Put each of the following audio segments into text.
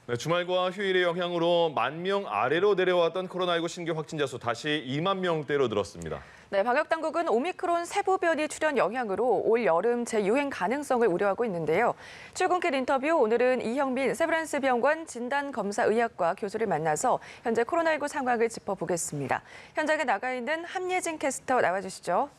네, 주말과 휴일의 영향으로 10,000명 아래로 내려왔던 코로나19 신규 확진자 수 다시 2만 명대로 늘었습니다. 네, 방역당국은 오미크론 세부 변이 출현 영향으로 올 여름 재유행 가능성을 우려하고 있는데요. 출근길 인터뷰 오늘은 이형민 세브란스 병원 진단검사의학과 교수를 만나서 현재 코로나19 상황을 짚어보겠습니다. 현장에 나가 있는 함예진 캐스터 나와주시죠.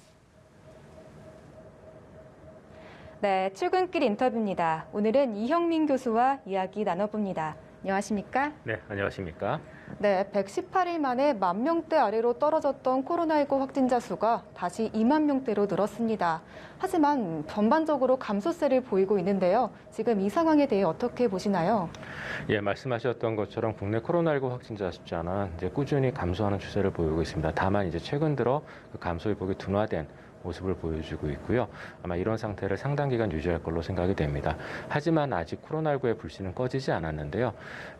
네, 출근길 인터뷰입니다. 오늘은 이형민 교수와 이야기 나눠봅니다. 안녕하십니까? 네, 안녕하십니까? 네, 118일 만에 10,000명대 아래로 떨어졌던 코로나19 확진자 수가 다시 2만 명대로 늘었습니다. 하지만 전반적으로 감소세를 보이고 있는데요. 지금 이 상황에 대해 어떻게 보시나요? 예, 말씀하셨던 것처럼 국내 코로나19 확진자 숫자는 이제 꾸준히 감소하는 추세를 보이고 있습니다. 다만 이제 최근 들어 그 감소의 폭이 둔화된 모습을 보여주고 있고요. 아마 이런 상태를 상당 기간 유지할 걸로 생각이 됩니다. 하지만 아직 코로나19의 불씨는 꺼지지 않았는데요.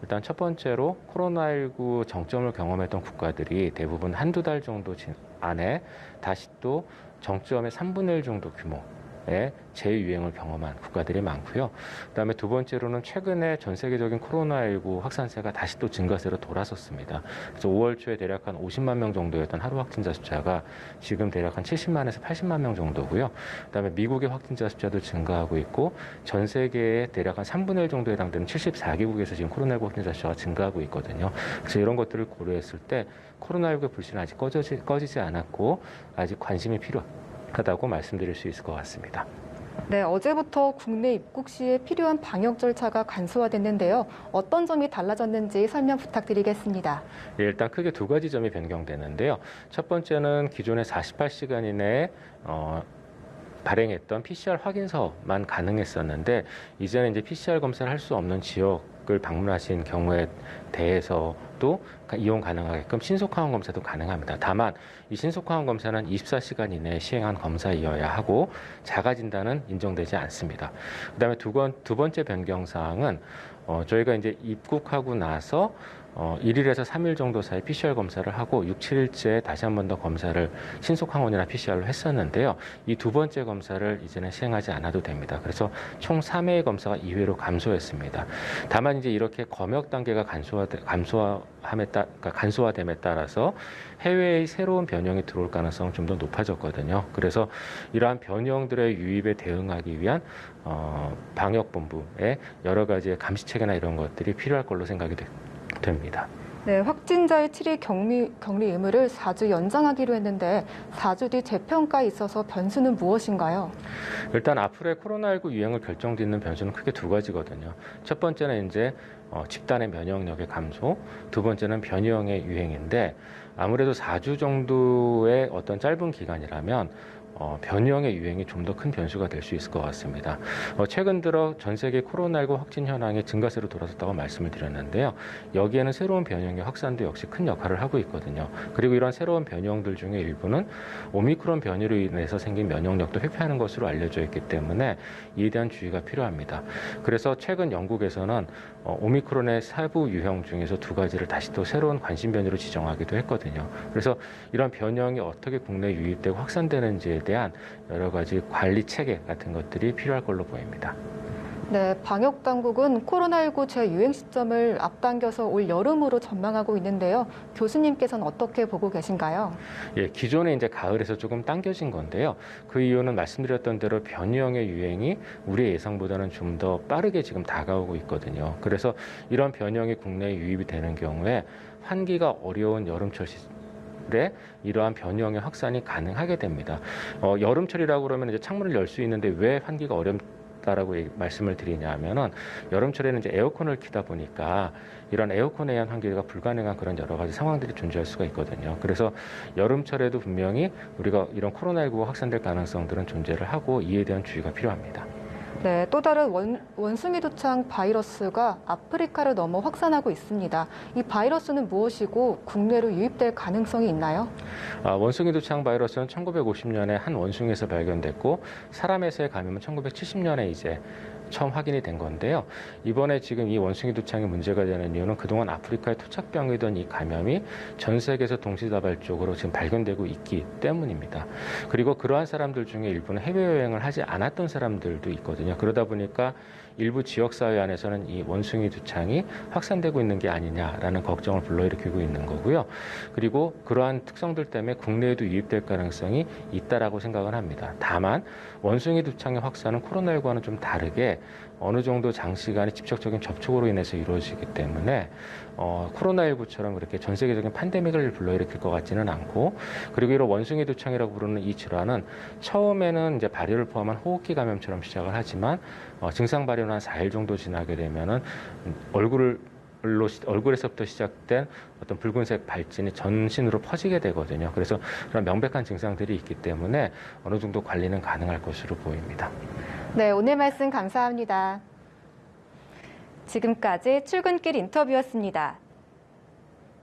일단 첫 번째로 코로나19 정점을 경험했던 국가들이 대부분 한두 달 정도 안에 다시 또 정점의 3분의 1 정도 규모의 재유행을 경험한 국가들이 많고요. 그다음에 두 번째로는 최근에 전 세계적인 코로나19 확산세가 다시 또 증가세로 돌아섰습니다. 그래서 5월 초에 대략 한 50만 명 정도였던 하루 확진자 숫자가 지금 대략 한 70만에서 80만 명 정도고요. 그다음에 미국의 확진자 숫자도 증가하고 있고 전 세계의 대략 한 3분의 1 정도에 해당되는 74개국에서 지금 코로나19 확진자 숫자가 증가하고 있거든요. 그래서 이런 것들을 고려했을 때 코로나19의 불씨는 아직 꺼지지 않았고 아직 관심이 필요하다고 말씀드릴 수 있을 것 같습니다. 네, 어제부터 국내 입국 시에 필요한 방역 절차가 간소화됐는데요. 어떤 점이 달라졌는지 설명 부탁드리겠습니다. 예, 일단 크게 두 가지 점이 변경되는데요. 첫 번째는 기존의 48시간 이내에 발행했던 PCR 확인서만 가능했었는데 이제는 이제 PCR 검사를 할 수 없는 지역을 방문하신 경우에 대해서도 이용 가능하게끔 신속항원 검사도 가능합니다. 다만 이 신속항원 검사는 24시간 이내에 시행한 검사이어야 하고 자가 진단은 인정되지 않습니다. 그다음에 두 번째 변경 사항은 저희가 이제 입국하고 나서 1일에서 3일 정도 사이 PCR 검사를 하고 6, 7일째 다시 한 번 더 검사를 신속항원이나 PCR로 했었는데요. 이 두 번째 검사를 이제는 시행하지 않아도 됩니다. 그래서 총 3회의 검사가 2회로 감소했습니다. 다만 이제 이렇게 검역 단계가 간소화됨에 따라서 해외의 새로운 변형이 들어올 가능성은 좀 더 높아졌거든요. 그래서 이러한 변형들의 유입에 대응하기 위한 방역본부의 여러 가지의 감시체계나 이런 것들이 필요할 걸로 생각이 됩니다. 네, 확진자의 7일 격리 의무를 4주 연장하기로 했는데 4주 뒤 재평가에 있어서 변수는 무엇인가요? 일단 앞으로의 코로나19 유행을 결정짓는 변수는 크게 두 가지거든요. 첫 번째는 이제 집단의 면역력의 감소, 두 번째는 변이형의 유행인데 아무래도 4주 정도의 어떤 짧은 기간이라면 변이형의 유행이 좀 더 큰 변수가 될 수 있을 것 같습니다. 최근 들어 전 세계 코로나19 확진 현황이 증가세로 돌아섰다고 말씀을 드렸는데요. 여기에는 새로운 변형의 확산도 역시 큰 역할을 하고 있거든요. 그리고 이런 새로운 변형들 중에 일부는 오미크론 변이로 인해서 생긴 면역력도 회피하는 것으로 알려져 있기 때문에 이에 대한 주의가 필요합니다. 그래서 최근 영국에서는 오미크론의 세부 유형 중에서 두 가지를 다시 또 새로운 관심 변이로 지정하기도 했거든요. 그래서 이런 변형이 어떻게 국내에 유입되고 확산되는지에 대한 여러 가지 관리 체계 같은 것들이 필요할 걸로 보입니다. 네, 방역 당국은 코로나19 재유행 시점을 앞당겨서 올 여름으로 전망하고 있는데요. 교수님께서는 어떻게 보고 계신가요? 예, 기존에 이제 가을에서 조금 당겨진 건데요. 그 이유는 말씀드렸던 대로 변이형의 유행이 우리의 예상보다는 좀 더 빠르게 지금 다가오고 있거든요. 그래서 이런 변형이 국내에 유입이 되는 경우에 환기가 어려운 여름철 에 이러한 변형의 확산이 가능하게 됩니다. 여름철이라고 그러면 이제 창문을 열 수 있는데 왜 환기가 어렵다라고 말씀을 드리냐면은 여름철에는 이제 에어컨을 켜다 보니까 이런 에어컨에 의한 환기가 불가능한 그런 여러 가지 상황들이 존재할 수가 있거든요. 그래서 여름철에도 분명히 우리가 이런 코로나19가 확산될 가능성들은 존재를 하고 이에 대한 주의가 필요합니다. 네, 또 다른 원숭이 두창 바이러스가 아프리카를 넘어 확산하고 있습니다. 이 바이러스는 무엇이고 국내로 유입될 가능성이 있나요? 원숭이 두창 바이러스는 1950년에 한 원숭이에서 발견됐고 사람에서의 감염은 1970년에 이제 처음 확인이 된 건데요. 이번에 지금 이 원숭이 두창이 문제가 되는 이유는 그동안 아프리카의 토착병이던 이 감염이 전 세계에서 동시다발적으로 지금 발견되고 있기 때문입니다. 그리고 그러한 사람들 중에 일부는 해외여행을 하지 않았던 사람들도 있거든요. 그러다 보니까 일부 지역사회 안에서는 이 원숭이 두창이 확산되고 있는 게 아니냐라는 걱정을 불러일으키고 있는 거고요. 그리고 그러한 특성들 때문에 국내에도 유입될 가능성이 있다라고 생각을 합니다. 다만 원숭이 두창의 확산은 코로나19와는 좀 다르게 어느 정도 장시간의 직접적인 접촉으로 인해서 이루어지기 때문에 코로나19처럼 그렇게 전 세계적인 팬데믹을 불러일으킬 것 같지는 않고, 그리고 이런 원숭이 두창이라고 부르는 이 질환은 처음에는 이제 발열을 포함한 호흡기 감염처럼 시작을 하지만 증상 발현은 한 4일 정도 지나게 되면은 얼굴에서부터 시작된 어떤 붉은색 발진이 전신으로 퍼지게 되거든요. 그래서 그런 명백한 증상들이 있기 때문에 어느 정도 관리는 가능할 것으로 보입니다. 네, 오늘 말씀 감사합니다. 지금까지 출근길 인터뷰였습니다.